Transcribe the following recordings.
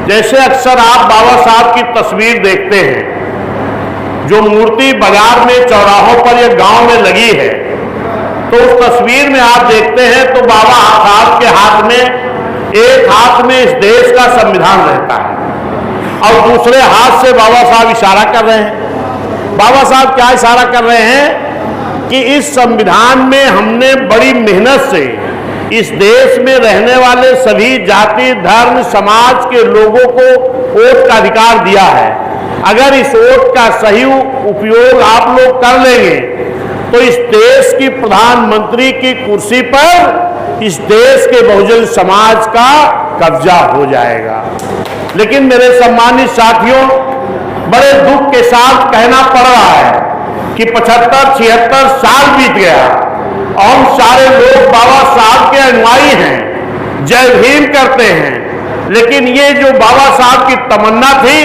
जैसे अक्सर आप बाबा साहब की तस्वीर देखते हैं, जो मूर्ति बाजार में, चौराहों पर या गांव में लगी है, तो उस तस्वीर में आप देखते हैं तो बाबा साहब के हाथ में, एक हाथ में इस देश का संविधान रहता है और दूसरे हाथ से बाबा साहब इशारा कर रहे हैं। बाबा साहब क्या इशारा कर रहे हैं कि इस संविधान में हमने बड़ी मेहनत से इस देश में रहने वाले सभी जाति, धर्म, समाज के लोगों को वोट का अधिकार दिया है। अगर इस वोट का सही उपयोग आप लोग कर लेंगे तो इस देश की प्रधानमंत्री की कुर्सी पर इस देश के बहुजन समाज का कब्जा हो जाएगा। लेकिन मेरे सम्मानित साथियों, बड़े दुख के साथ कहना पड़ रहा है कि 75-76 साल बीत गया और हम सारे लोग बाबा साहब के अनुयायी हैं, जय भीम करते हैं, लेकिन ये जो बाबा साहब की तमन्ना थी,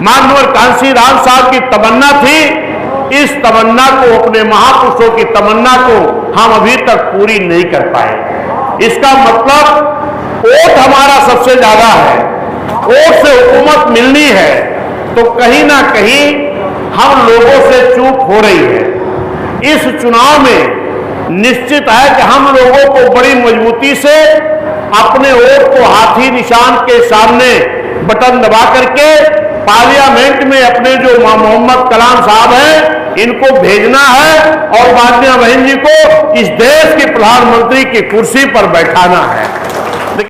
माननीय कांसी राम साहब की तमन्ना थी, इस तमन्ना को, अपने महापुरुषों की तमन्ना को हम अभी तक पूरी नहीं कर पाए। इसका मतलब वोट हमारा सबसे ज्यादा है, वोट से हुकूमत मिलनी है, तो कहीं ना कहीं हम लोगों से चूक हो रही है। इस चुनाव में निश्चित है कि हम लोगों को बड़ी मजबूती से अपने वोट को हाथी निशान के सामने बटन दबा करके पार्लियामेंट में अपने जो मोहम्मद कलाम साहब हैं इनको भेजना है और माननीय बहन जी को इस देश के प्रधानमंत्री की कुर्सी पर बैठाना है।